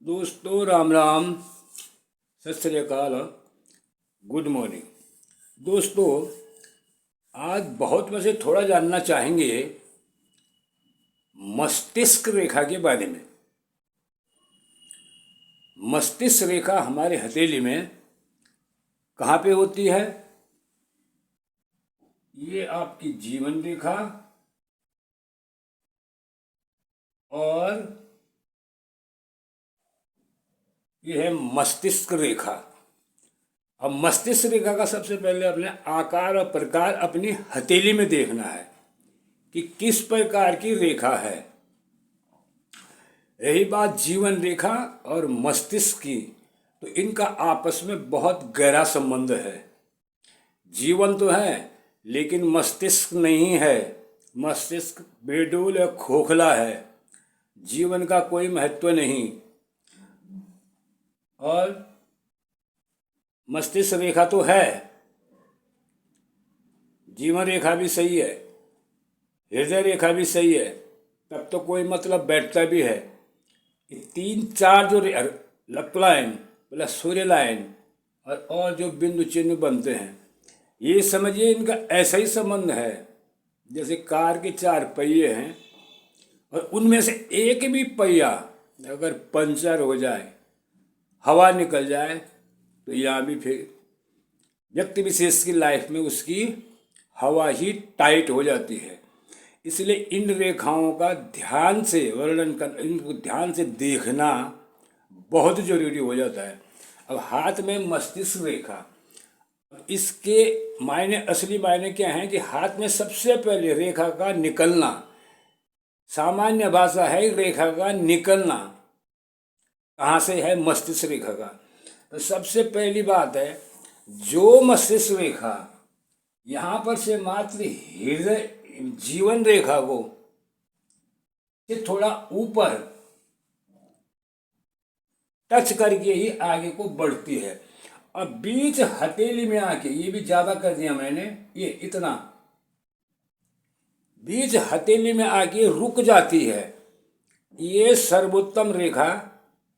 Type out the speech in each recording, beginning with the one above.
दोस्तों राम राम, सत श्री अकाल, गुड मॉर्निंग। दोस्तों आज बहुत वैसे थोड़ा जानना चाहेंगे मस्तिष्क रेखा के बारे में। मस्तिष्क रेखा हमारे हथेली में कहाँ पे होती है? ये आपकी जीवन रेखा और ये है मस्तिष्क रेखा। अब मस्तिष्क रेखा का सबसे पहले अपने आकार और प्रकार अपनी हथेली में देखना है कि किस प्रकार की रेखा है। रही बात जीवन रेखा और मस्तिष्क की, तो इनका आपस में बहुत गहरा संबंध है। जीवन तो है लेकिन मस्तिष्क नहीं है। मस्तिष्क बेडौल या खोखला है, जीवन का कोई महत्व नहीं। और मस्तिष्क रेखा तो है, जीवन रेखा भी सही है, हृदय रेखा भी सही है, तब तो कोई मतलब बैठता भी है। ये तीन चार जो लक लाइन प्लस सूर्य लाइन और जो बिंदु चिन्ह बनते हैं, ये समझिए इनका ऐसा ही संबंध है जैसे कार के चार पहिए हैं और उनमें से एक भी पहिया अगर पंचर हो जाए, हवा निकल जाए, तो यहाँ भी फिर व्यक्ति विशेष की लाइफ में उसकी हवा ही टाइट हो जाती है। इसलिए इन रेखाओं का ध्यान से वर्णन कर, इनको ध्यान से देखना बहुत जरूरी हो जाता है। अब हाथ में मस्तिष्क रेखा, इसके मायने, असली मायने क्या हैं कि हाथ में सबसे पहले रेखा का निकलना, सामान्य भाषा है रेखा का निकलना कहाँ से है? मस्तिष्क रेखा का। तो सबसे पहली बात है, जो मस्तिष्क रेखा यहाँ पर से मात्र हृदय जीवन रेखा को से थोड़ा ऊपर टच करके ही आगे को बढ़ती है। अब बीच हथेली में आके, ये भी ज्यादा कर दिया मैंने, ये इतना बीच हथेली में आके रुक जाती है। ये सर्वोत्तम रेखा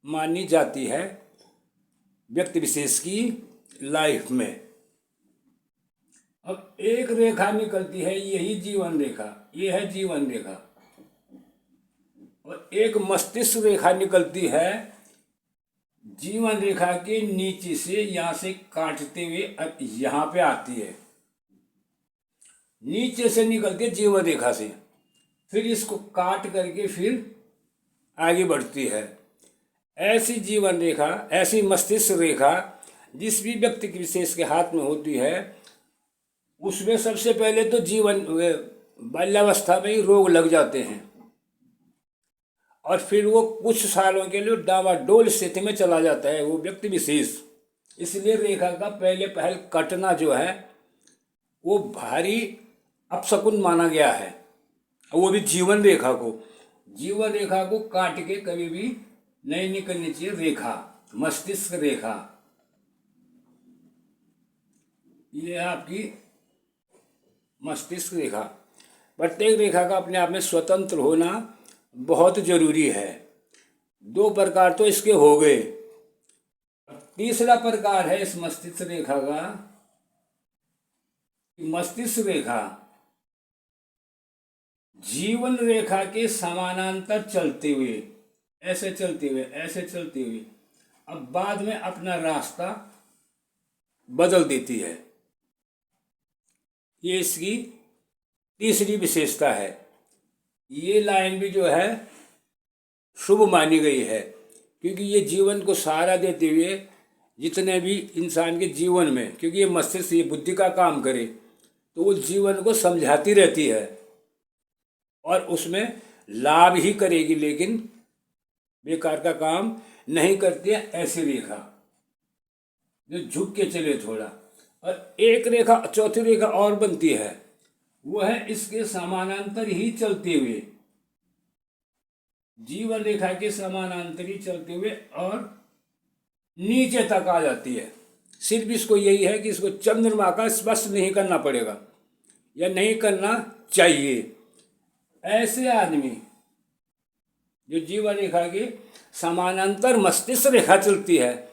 मानी जाती है व्यक्ति विशेष की लाइफ में। अब एक रेखा निकलती है, यही जीवन रेखा, ये है जीवन रेखा। और एक मस्तिष्क रेखा निकलती है जीवन रेखा के नीचे से, यहाँ से काटते हुए यहाँ पे आती है, नीचे से निकलती है जीवन रेखा से, फिर इसको काट करके फिर आगे बढ़ती है। ऐसी जीवन रेखा, ऐसी मस्तिष्क रेखा जिस भी व्यक्ति विशेष के हाथ में होती है, उसमें सबसे पहले तो जीवन बाल्यावस्था में ही रोग लग जाते हैं और फिर वो कुछ सालों के लिए डावाडोल स्थिति में चला जाता है वो व्यक्ति विशेष। इसलिए रेखा का पहले पहल कटना जो है वो भारी अपशकुन माना गया है। वो भी जीवन रेखा को काट के कभी भी नहीं निकलनी चाहिए रेखा, मस्तिष्क रेखा। ये आपकी मस्तिष्क रेखा। प्रत्येक रेखा का अपने आप में स्वतंत्र होना बहुत जरूरी है। दो प्रकार तो इसके हो गए। तीसरा प्रकार है इस मस्तिष्क रेखा का, मस्तिष्क रेखा जीवन रेखा के समानांतर चलते हुए, ऐसे चलते हुए अब बाद में अपना रास्ता बदल देती है। ये इसकी तीसरी विशेषता है। ये लाइन भी जो है शुभ मानी गई है, क्योंकि ये जीवन को सहारा देते हुए जितने भी इंसान के जीवन में, क्योंकि ये मस्तिष्क, ये बुद्धि का काम करे, तो वो जीवन को समझाती रहती है और उसमें लाभ ही करेगी, लेकिन बेकार का काम नहीं करती है। ऐसी रेखा जो झुक के चले थोड़ा। और एक रेखा, चौथी रेखा और बनती है, वो है इसके समानांतर ही चलते हुए, जीवन रेखा के समानांतर ही चलते हुए और नीचे तक आ जाती है। सिर्फ इसको यही है कि इसको चंद्रमा का स्पर्श नहीं करना पड़ेगा या नहीं करना चाहिए। ऐसे आदमी जो जीवन रेखा के समानांतर मस्तिष्क रेखा चलती है,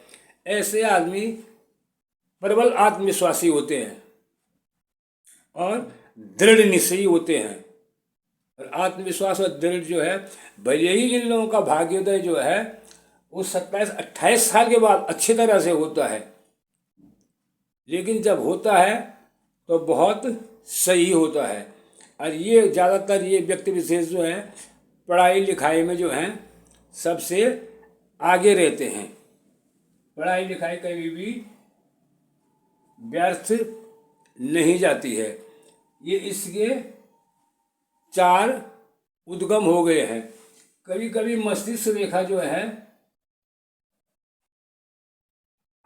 ऐसे आदमी प्रबल आत्मविश्वासी होते हैं और दृढ़ निश्चयी होते हैं। और आत्मविश्वास और दृढ़ जो है, भले ही इन लोगों का भाग्योदय जो है वो 27-28 साल के बाद अच्छी तरह से होता है, लेकिन जब होता है तो बहुत सही होता है। और ये ज़्यादातर ये व्यक्ति विशेष जो हैं पढ़ाई लिखाई में जो हैं सबसे आगे रहते हैं। पढ़ाई लिखाई कभी भी व्यर्थ नहीं जाती है। ये इसके 4 उद्गम हो गए हैं। कभी कभी मस्तिष्क रेखा जो है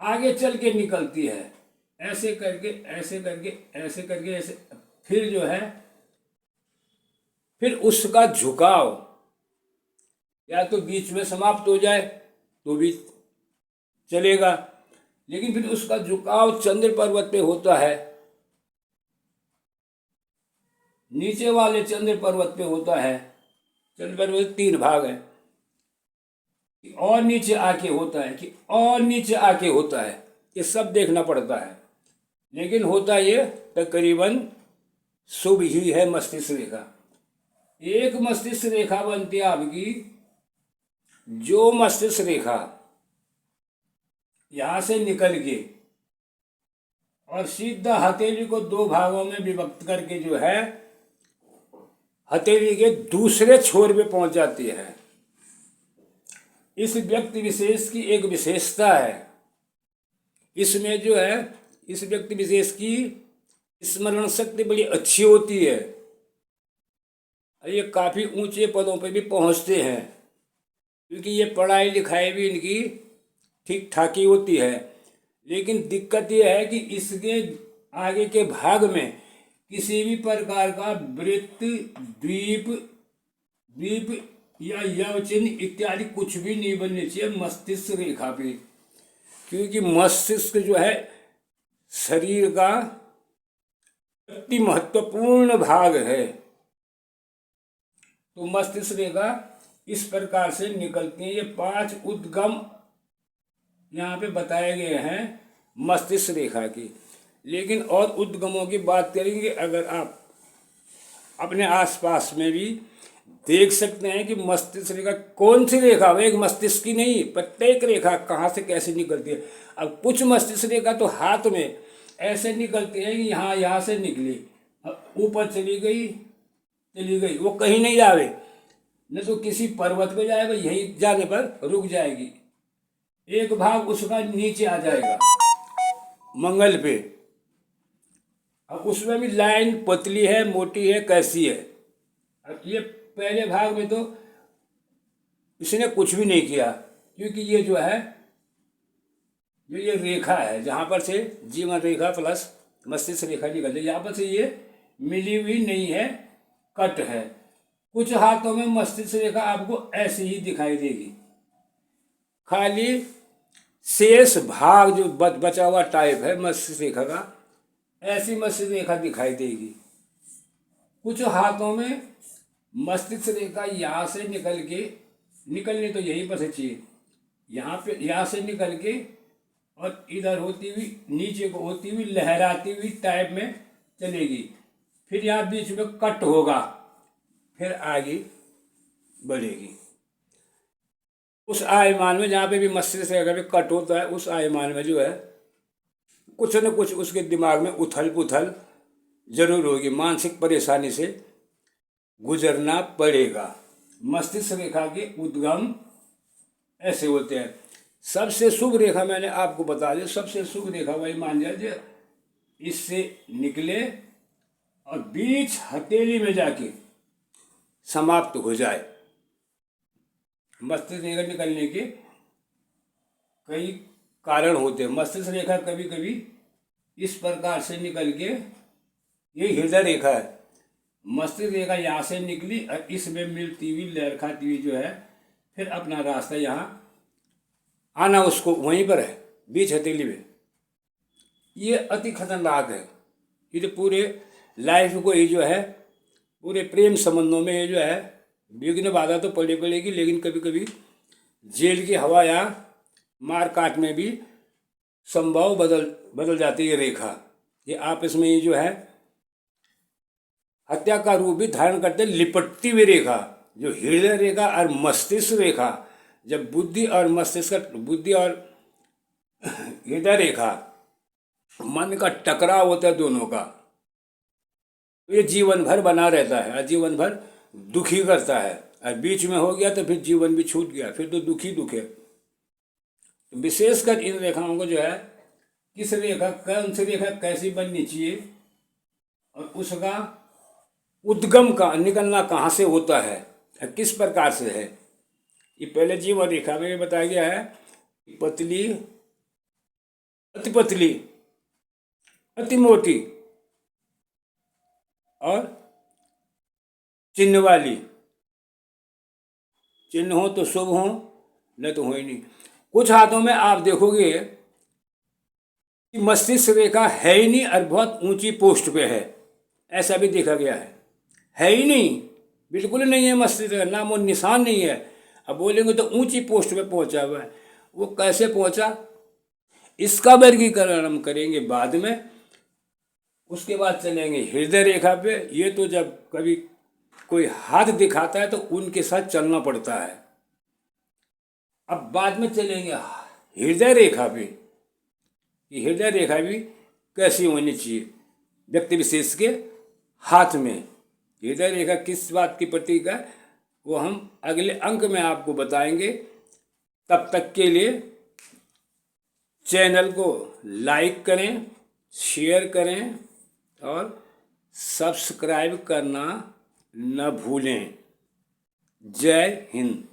आगे चल के निकलती है, ऐसे करके ऐसे करके ऐसे करके ऐसे, फिर जो है फिर उसका झुकाव या तो बीच में समाप्त हो जाए तो भी चलेगा, लेकिन फिर उसका झुकाव चंद्र पर्वत पे होता है, नीचे वाले चंद्र पर्वत पे होता है। चंद्र पर्वत 3 भाग है, कि और नीचे आके होता है कि और नीचे आके होता है, ये सब देखना पड़ता है। लेकिन होता ये तकरीबन शुभ ही है मस्तिष्क रेखा। एक मस्तिष्क रेखा बनती है आपकी, जो मस्तिष्क रेखा यहाँ से निकल के और सीधा हथेली को 2 भागों में विभक्त करके जो है हथेली के दूसरे छोर पे पहुंच जाती है। इस व्यक्ति विशेष की एक विशेषता है, इसमें जो है इस व्यक्ति विशेष की स्मरण शक्ति बड़ी अच्छी होती है। ये काफ़ी ऊंचे पदों पे भी पहुंचते हैं, क्योंकि ये पढ़ाई लिखाई भी इनकी ठीक ठाक ही होती है। लेकिन दिक्कत ये है कि इसके आगे के भाग में किसी भी प्रकार का वृत्त, द्वीप द्वीप या यव चिन्ह इत्यादि कुछ भी नहीं बनने चाहिए मस्तिष्क रेखा पे, क्योंकि मस्तिष्क जो है शरीर का अति महत्वपूर्ण भाग है। तो मस्तिष्क रेखा इस प्रकार से निकलती है। ये 5 उद्गम यहाँ पे बताए गए हैं मस्तिष्क रेखा की। लेकिन और उद्गमों की बात करेंगे, अगर आप अपने आसपास में भी देख सकते हैं कि मस्तिष्क रेखा कौन सी रेखा, वो एक मस्तिष्क की नहीं, प्रत्येक रेखा कहाँ से कैसे निकलती है। अब कुछ मस्तिष्क रेखा तो हाथ में ऐसे निकलती है कि यहाँ से निकली, ऊपर चली गई, वो कहीं नहीं जावे, न तो किसी पर्वत पे जाएगा, यहीं जाने पर रुक जाएगी। एक भाग उसका नीचे आ जाएगा मंगल पे, अब उसमें भी लाइन पतली है, मोटी है, कैसी है। अब ये पहले भाग में तो इसने कुछ भी नहीं किया, क्योंकि ये जो है ये रेखा है जहाँ पर से जीवन रेखा प्लस मस्तिष्क रेखा निकलती है, यहाँ पर से ये मिली हुई नहीं है, कट है। कुछ हाथों में मस्तिष्क रेखा आपको ऐसी ही दिखाई देगी, खाली शेष भाग जो बचा हुआ टाइप है मस्तिष्क रेखा का, ऐसी मस्तिष्क रेखा दिखाई देगी। कुछ हाथों में मस्तिष्क रेखा यहाँ से निकलने तो यहीं पर से चाहिए, यहाँ से निकल के और इधर होती हुई नीचे को होती हुई लहराती हुई टाइप में चलेगी, फिर यहाँ बीच में कट होगा, फिर आगे बढ़ेगी। उस आयमान में जहाँ पे भी मस्तिष्क रेखा पे कट होता है, उस आयमान में जो है कुछ न कुछ उसके दिमाग में उथल पुथल जरूर होगी, मानसिक परेशानी से गुजरना पड़ेगा। मस्तिष्क रेखा के उद्गम ऐसे होते हैं। सबसे शुभ रेखा मैंने आपको बता दी, सबसे शुभ रेखा वही मान लिया जो इससे निकले और बीच हथेली में जाके समाप्त हो जाए। मस्तिष्क रेखा निकलने के कई कारण होते हैं। मस्तिष्क रेखा कभी कभी इस प्रकार से निकल के, ये हृदय रेखा है, मस्तिष्क रेखा यहाँ से निकली और इसमें मिलती हुई लहर खाती हुई जो है फिर अपना रास्ता यहाँ आना उसको वहीं पर है, बीच हथेली में। ये अति खतरनाक है। ये तो पूरे लाइफ को ही जो है, पूरे प्रेम संबंधों में ये जो है विघ्न बाधा तो पड़ेगी, लेकिन कभी कभी जेल की हवा या मार काट में भी संभव बदल जाती है रेखा। ये आपस में ये जो है हत्या का रूप भी धारण करते, लिपटती हुई रेखा, जो हृदय रेखा और मस्तिष्क रेखा, जब बुद्धि और हृदय रेखा मन का टकराव होता है दोनों का, तो ये जीवन भर बना रहता है और जीवन भर दुखी करता है। और बीच में हो गया तो फिर जीवन भी छूट गया, फिर तो दुखी दुख है। तो विशेषकर इन रेखाओं को जो है किस रेखा, कौन सी रेखा कैसी बननी चाहिए और उसका उद्गम का निकलना कहाँ से होता है और किस प्रकार से है, ये पहले जीवन रेखा में बताया गया है कि पतली, अति पतली, अति मोटी और चिन्ह वाली। चिन्ह हो तो शुभ हो, नहीं तो हो ही नहीं। कुछ हाथों में आप देखोगे कि मस्तिष्क रेखा है ही नहीं और बहुत ऊंची पोस्ट पे है, ऐसा भी देखा गया है ही नहीं, बिल्कुल नहीं है मस्तिष्क रेखा, नाम और निशान नहीं है। अब बोलेंगे तो ऊंची पोस्ट पे पहुंचा हुआ है, वो कैसे पहुंचा, इसका वर्गीकरण हम करेंगे बाद में। उसके बाद चलेंगे हृदय रेखा पे। ये तो जब कभी कोई हाथ दिखाता है तो उनके साथ चलना पड़ता है। अब बाद में चलेंगे हृदय रेखा पे, कि हृदय रेखा भी कैसी होनी चाहिए व्यक्ति विशेष के हाथ में। हृदय रेखा किस बात की प्रतीक है वो हम अगले अंक में आपको बताएंगे। तब तक के लिए चैनल को लाइक करें, शेयर करें और सब्सक्राइब करना न भूलें। जय हिंद।